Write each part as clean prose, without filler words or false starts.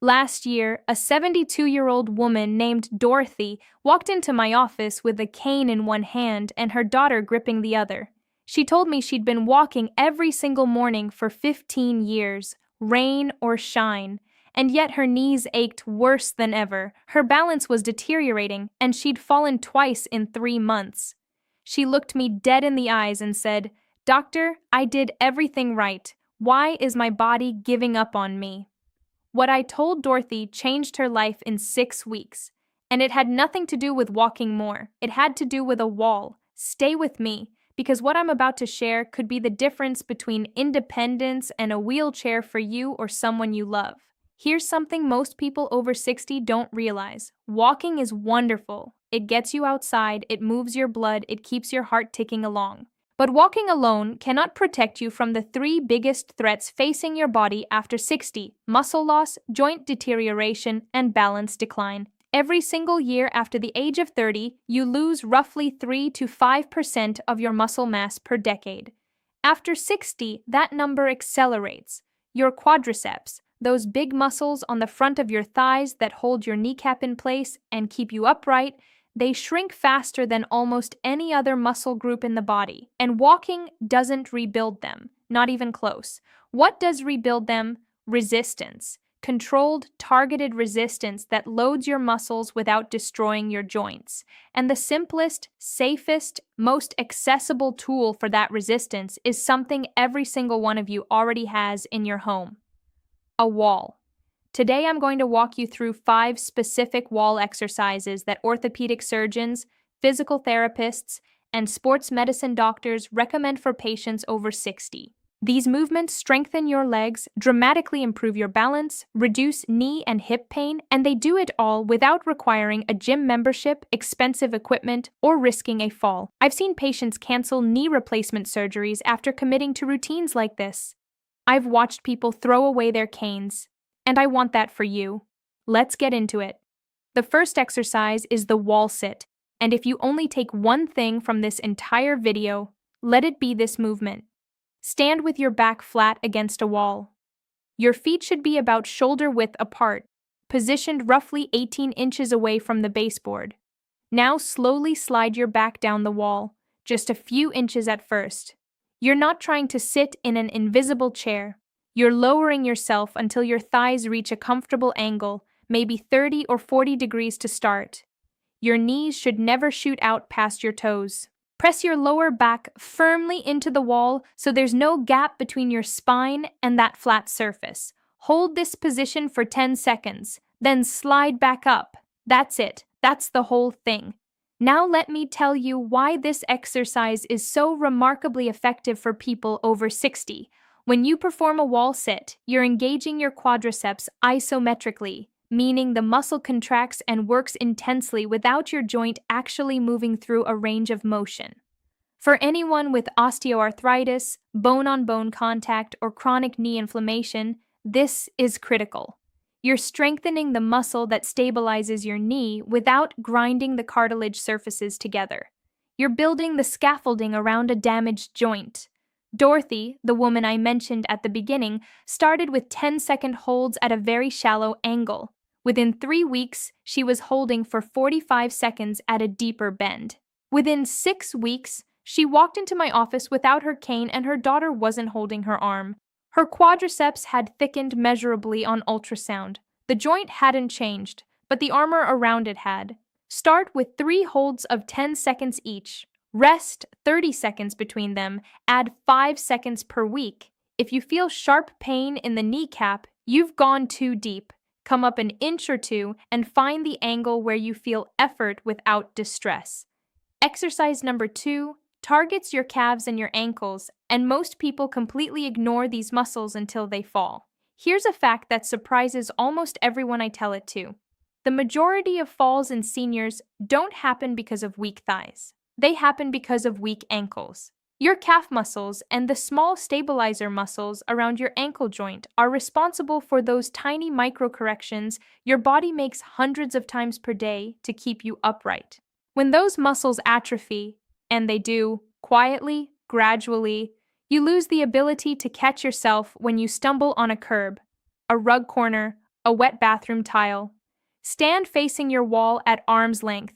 Last year, a 72-year-old woman named Dorothy walked into my office with a cane in one hand and her daughter gripping the other. She told me she'd been walking every single morning for 15 years, rain or shine, and yet her knees ached worse than ever. Her balance was deteriorating, and she'd fallen twice in 3 months. She looked me dead in the eyes and said, "Doctor, I did everything right. Why is my body giving up on me?" What I told Dorothy changed her life in 6 weeks. And it had nothing to do with walking more. It had to do with a wall. Stay with me, because what I'm about to share could be the difference between independence and a wheelchair for you or someone you love. Here's something most people over 60 don't realize. Walking is wonderful. It gets you outside, it moves your blood, it keeps your heart ticking along. But walking alone cannot protect you from the three biggest threats facing your body after 60: muscle loss, joint deterioration, and balance decline. Every single year after the age of 30, you lose roughly 3 to 5% of your muscle mass per decade. After 60, that number accelerates. Your quadriceps, those big muscles on the front of your thighs that hold your kneecap in place and keep you upright, they shrink faster than almost any other muscle group in the body, and walking doesn't rebuild them, not even close. What does rebuild them? Resistance. Controlled, targeted resistance that loads your muscles without destroying your joints. And the simplest, safest, most accessible tool for that resistance is something every single one of you already has in your home: a wall. Today, I'm going to walk you through 5 specific wall exercises that orthopedic surgeons, physical therapists, and sports medicine doctors recommend for patients over 60. These movements strengthen your legs, dramatically improve your balance, reduce knee and hip pain, and they do it all without requiring a gym membership, expensive equipment, or risking a fall. I've seen patients cancel knee replacement surgeries after committing to routines like this. I've watched people throw away their canes. And I want that for you. Let's get into it. The first exercise is the wall sit, and if you only take one thing from this entire video, let it be this movement. Stand with your back flat against a wall. Your feet should be about shoulder width apart, positioned roughly 18 inches away from the baseboard. Now slowly slide your back down the wall, just a few inches at first. You're not trying to sit in an invisible chair. You're lowering yourself until your thighs reach a comfortable angle, maybe 30 or 40 degrees to start. Your knees should never shoot out past your toes. Press your lower back firmly into the wall so there's no gap between your spine and that flat surface. Hold this position for 10 seconds, then slide back up. That's it. That's the whole thing. Now let me tell you why this exercise is so remarkably effective for people over 60. When you perform a wall sit, you're engaging your quadriceps isometrically, meaning the muscle contracts and works intensely without your joint actually moving through a range of motion. For anyone with osteoarthritis, bone-on-bone contact, or chronic knee inflammation, this is critical. You're strengthening the muscle that stabilizes your knee without grinding the cartilage surfaces together. You're building the scaffolding around a damaged joint. Dorothy, the woman I mentioned at the beginning, started with 10-second holds at a very shallow angle. Within 3 weeks, she was holding for 45 seconds at a deeper bend. Within 6 weeks, she walked into my office without her cane and her daughter wasn't holding her arm. Her quadriceps had thickened measurably on ultrasound. The joint hadn't changed, but the armor around it had. Start with 3 holds of 10 seconds each. Rest 30 seconds between them, add 5 seconds per week. If you feel sharp pain in the kneecap, you've gone too deep. Come up an inch or two and find the angle where you feel effort without distress. Exercise number 2 targets your calves and your ankles, and most people completely ignore these muscles until they fall. Here's a fact that surprises almost everyone I tell it to. The majority of falls in seniors don't happen because of weak thighs. They happen because of weak ankles. Your calf muscles and the small stabilizer muscles around your ankle joint are responsible for those tiny microcorrections your body makes hundreds of times per day to keep you upright. When those muscles atrophy, and they do, quietly, gradually, you lose the ability to catch yourself when you stumble on a curb, a rug corner, a wet bathroom tile. Stand facing your wall at arm's length.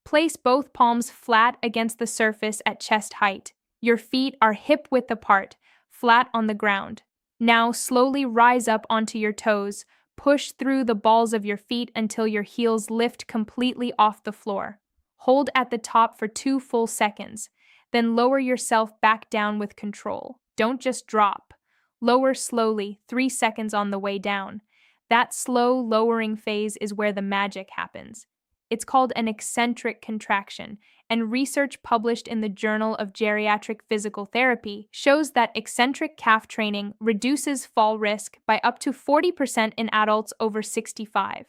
Place both palms flat against the surface at chest height. Your feet are hip-width apart, flat on the ground. Now slowly rise up onto your toes. Push through the balls of your feet until your heels lift completely off the floor. Hold at the top for 2 full seconds. Then lower yourself back down with control. Don't just drop. Lower slowly, 3 seconds on the way down. That slow lowering phase is where the magic happens. It's called an eccentric contraction, and research published in the Journal of Geriatric Physical Therapy shows that eccentric calf training reduces fall risk by up to 40% in adults over 65.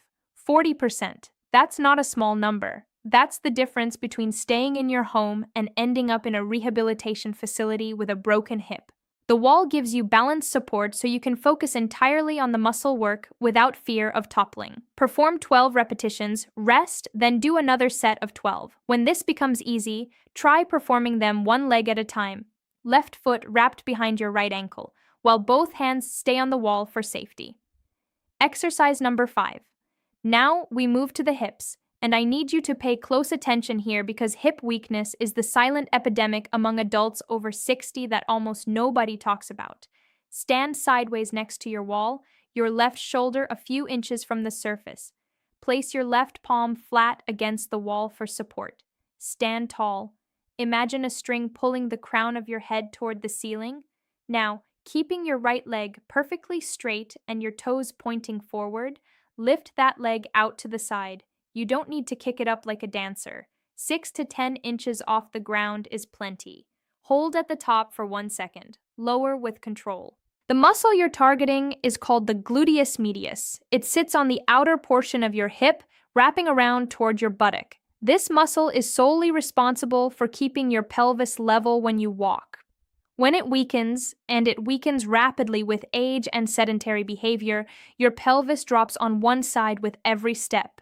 40%. That's not a small number. That's the difference between staying in your home and ending up in a rehabilitation facility with a broken hip. The wall gives you balanced support so you can focus entirely on the muscle work without fear of toppling. Perform 12 repetitions, rest, then do another set of 12. When this becomes easy, try performing them one leg at a time. Left foot wrapped behind your right ankle, while both hands stay on the wall for safety. Exercise number 5. Now we move to the hips. And I need you to pay close attention here because hip weakness is the silent epidemic among adults over 60 that almost nobody talks about. Stand sideways next to your wall, your left shoulder a few inches from the surface. Place your left palm flat against the wall for support. Stand tall. Imagine a string pulling the crown of your head toward the ceiling. Now, keeping your right leg perfectly straight and your toes pointing forward, lift that leg out to the side. You don't need to kick it up like a dancer. 6 to 10 inches off the ground is plenty. Hold at the top for 1 second. Lower with control. The muscle you're targeting is called the gluteus medius. It sits on the outer portion of your hip, wrapping around toward your buttock. This muscle is solely responsible for keeping your pelvis level when you walk. When it weakens, and it weakens rapidly with age and sedentary behavior, your pelvis drops on one side with every step.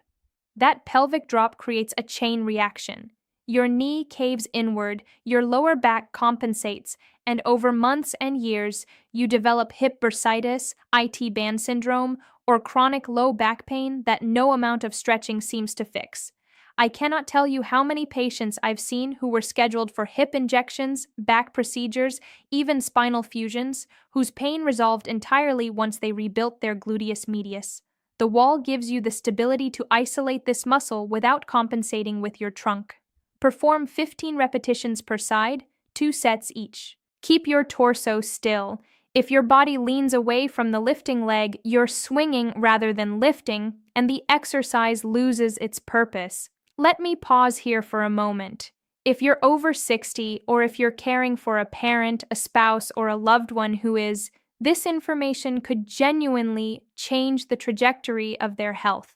That pelvic drop creates a chain reaction. Your knee caves inward, your lower back compensates, and over months and years, you develop hip bursitis, IT band syndrome, or chronic low back pain that no amount of stretching seems to fix. I cannot tell you how many patients I've seen who were scheduled for hip injections, back procedures, even spinal fusions, whose pain resolved entirely once they rebuilt their gluteus medius. The wall gives you the stability to isolate this muscle without compensating with your trunk. Perform 15 repetitions per side, 2 sets each. Keep your torso still. If your body leans away from the lifting leg, you're swinging rather than lifting, and the exercise loses its purpose. Let me pause here for a moment. If you're over 60, or if you're caring for a parent, a spouse, or a loved one who is, this information could genuinely change the trajectory of their health.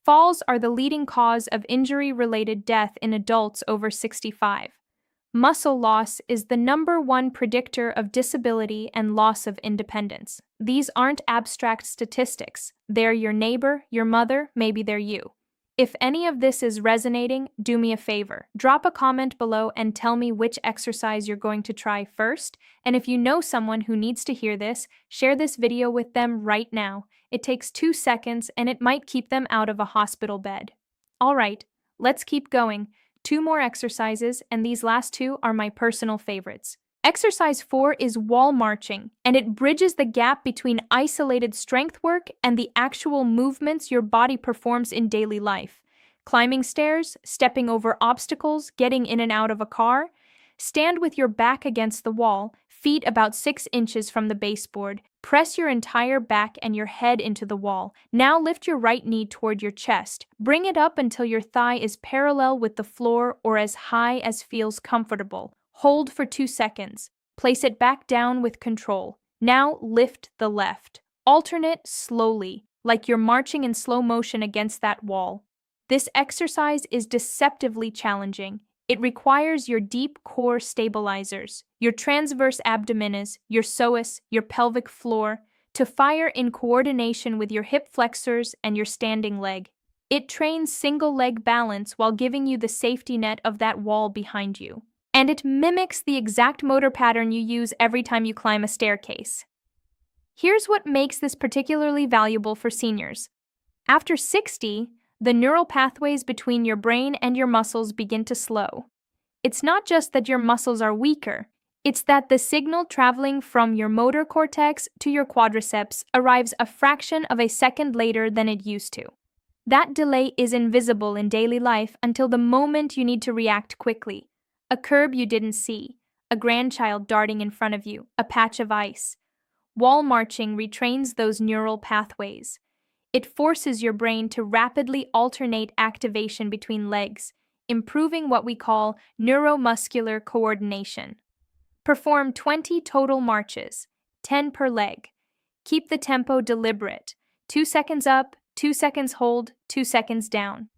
Falls are the leading cause of injury-related death in adults over 65. Muscle loss is the #1 predictor of disability and loss of independence. These aren't abstract statistics. They're your neighbor, your mother, maybe they're you. If any of this is resonating, do me a favor. Drop a comment below and tell me which exercise you're going to try first. And if you know someone who needs to hear this, share this video with them right now. It takes 2 seconds and it might keep them out of a hospital bed. All right, let's keep going. 2 more exercises, and these last 2 are my personal favorites. Exercise 4 is wall marching, and it bridges the gap between isolated strength work and the actual movements your body performs in daily life. Climbing stairs, stepping over obstacles, getting in and out of a car. Stand with your back against the wall, feet about 6 inches from the baseboard. Press your entire back and your head into the wall. Now lift your right knee toward your chest. Bring it up until your thigh is parallel with the floor or as high as feels comfortable. Hold for 2 seconds. Place it back down with control. Now lift the left. Alternate slowly, like you're marching in slow motion against that wall. This exercise is deceptively challenging. It requires your deep core stabilizers, your transverse abdominis, your psoas, your pelvic floor, to fire in coordination with your hip flexors and your standing leg. It trains single leg balance while giving you the safety net of that wall behind you. And it mimics the exact motor pattern you use every time you climb a staircase. Here's what makes this particularly valuable for seniors. After 60, the neural pathways between your brain and your muscles begin to slow. It's not just that your muscles are weaker, it's that the signal traveling from your motor cortex to your quadriceps arrives a fraction of a second later than it used to. That delay is invisible in daily life until the moment you need to react quickly. A curb you didn't see, a grandchild darting in front of you, a patch of ice. Wall marching retrains those neural pathways. It forces your brain to rapidly alternate activation between legs, improving what we call neuromuscular coordination. Perform 20 total marches, 10 per leg. Keep the tempo deliberate. 2 seconds up, 2 seconds hold, 2 seconds down.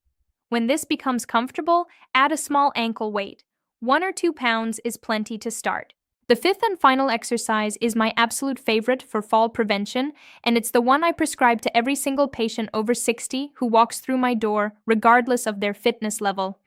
When this becomes comfortable, add a small ankle weight. 1 or 2 pounds is plenty to start. The fifth and final exercise is my absolute favorite for fall prevention, and it's the one I prescribe to every single patient over 60 who walks through my door, regardless of their fitness level.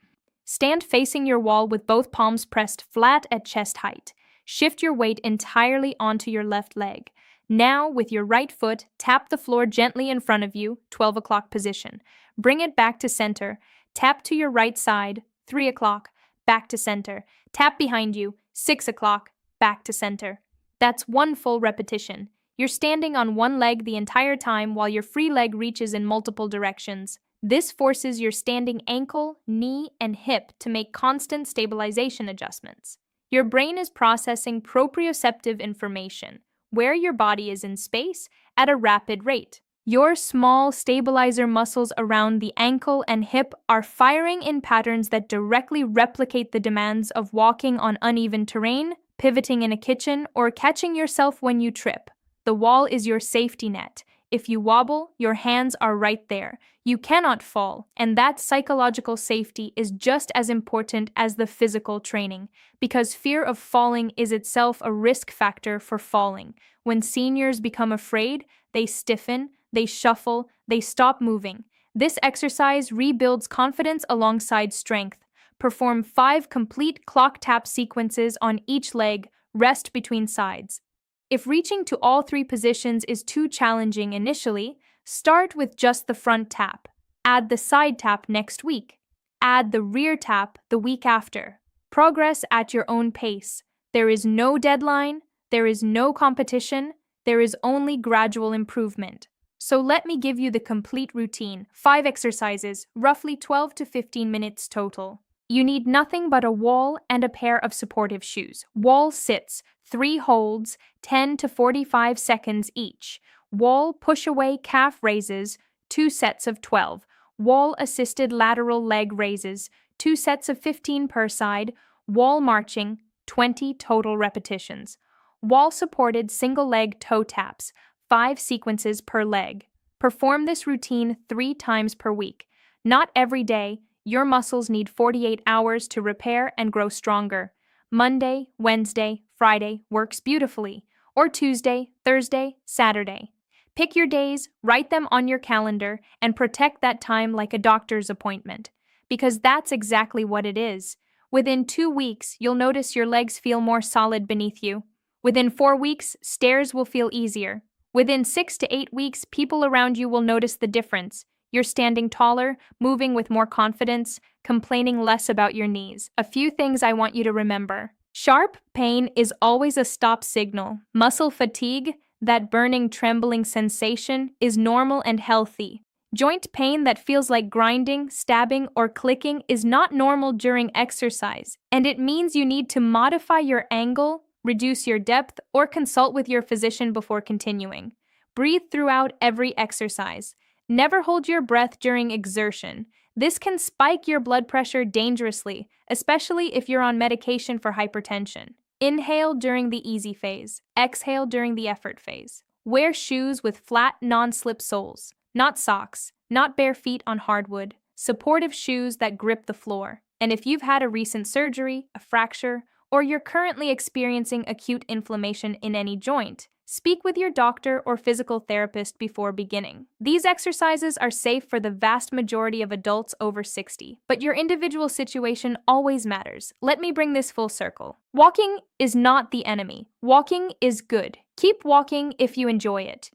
Stand facing your wall with both palms pressed flat at chest height. Shift your weight entirely onto your left leg. Now, with your right foot, tap the floor gently in front of you, 12 o'clock position. Bring it back to center. Tap to your right side, 3 o'clock, back to center. Tap behind you, 6 o'clock, back to center. That's one full repetition. You're standing on one leg the entire time while your free leg reaches in multiple directions. This forces your standing ankle, knee, and hip to make constant stabilization adjustments. Your brain is processing proprioceptive information, where your body is in space, at a rapid rate. Your small stabilizer muscles around the ankle and hip are firing in patterns that directly replicate the demands of walking on uneven terrain, pivoting in a kitchen, or catching yourself when you trip. The wall is your safety net. If you wobble, your hands are right there. You cannot fall, and that psychological safety is just as important as the physical training, because fear of falling is itself a risk factor for falling. When seniors become afraid, they stiffen, they shuffle, they stop moving. This exercise rebuilds confidence alongside strength. Perform 5 complete clock tap sequences on each leg, rest between sides. If reaching to all 3 positions is too challenging initially, start with just the front tap. Add the side tap next week. Add the rear tap the week after. Progress at your own pace. There is no deadline, there is no competition, there is only gradual improvement. So let me give you the complete routine. 5 exercises, roughly 12 to 15 minutes total. You need nothing but a wall and a pair of supportive shoes. Wall sits, 3 holds, 10 to 45 seconds each. Wall push-away calf raises, 2 sets of 12. Wall-assisted lateral leg raises, 2 sets of 15 per side. Wall marching, 20 total repetitions. Wall-supported single-leg toe taps, 5 sequences per leg. Perform this routine 3 times per week. Not every day. Your muscles need 48 hours to repair and grow stronger. Monday, Wednesday, Friday works beautifully, or Tuesday, Thursday, Saturday. Pick your days, write them on your calendar, and protect that time like a doctor's appointment, because that's exactly what it is. Within 2 weeks, you'll notice your legs feel more solid beneath you. Within 4 weeks, stairs will feel easier. Within 6 to 8 weeks, people around you will notice the difference. You're standing taller, moving with more confidence, complaining less about your knees. A few things I want you to remember. Sharp pain is always a stop signal. Muscle fatigue, that burning, trembling sensation, is normal and healthy. Joint pain that feels like grinding, stabbing, or clicking is not normal during exercise, and it means you need to modify your angle, reduce your depth, or consult with your physician before continuing. Breathe throughout every exercise. Never hold your breath during exertion. This can spike your blood pressure dangerously, especially if you're on medication for hypertension. Inhale during the easy phase. Exhale during the effort phase. Wear shoes with flat, non-slip soles. Not socks. Not bare feet on hardwood. Supportive shoes that grip the floor. And if you've had a recent surgery, a fracture, or you're currently experiencing acute inflammation in any joint, speak with your doctor or physical therapist before beginning. These exercises are safe for the vast majority of adults over 60, but your individual situation always matters. Let me bring this full circle. Walking is not the enemy. Walking is good. Keep walking if you enjoy it.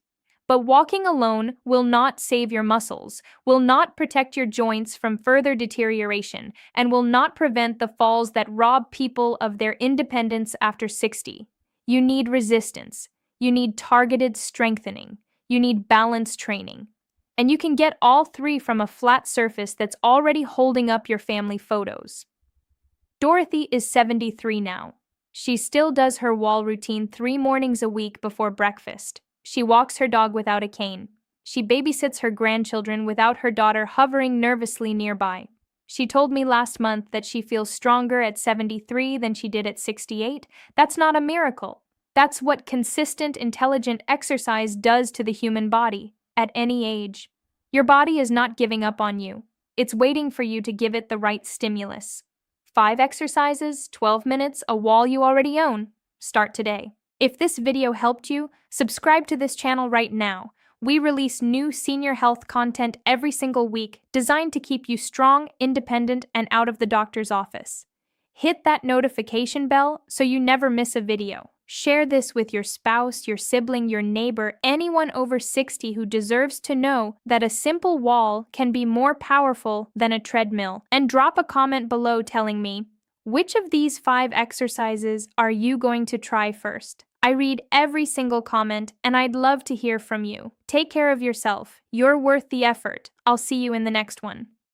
But walking alone will not save your muscles, will not protect your joints from further deterioration, and will not prevent the falls that rob people of their independence after 60. You need resistance. You need targeted strengthening. You need balance training. And you can get all three from a flat surface that's already holding up your family photos. Dorothy is 73 now. She still does her wall routine 3 mornings a week before breakfast. She walks her dog without a cane. She babysits her grandchildren without her daughter hovering nervously nearby. She told me last month that she feels stronger at 73 than she did at 68. That's not a miracle. That's what consistent, intelligent exercise does to the human body, at any age. Your body is not giving up on you. It's waiting for you to give it the right stimulus. 5 exercises, 12 minutes, a wall you already own. Start today. If this video helped you, subscribe to this channel right now. We release new senior health content every single week, designed to keep you strong, independent, and out of the doctor's office. Hit that notification bell so you never miss a video. Share this with your spouse, your sibling, your neighbor, anyone over 60 who deserves to know that a simple wall can be more powerful than a treadmill. And drop a comment below telling me, which of these 5 exercises are you going to try first? I read every single comment, and I'd love to hear from you. Take care of yourself. You're worth the effort. I'll see you in the next one.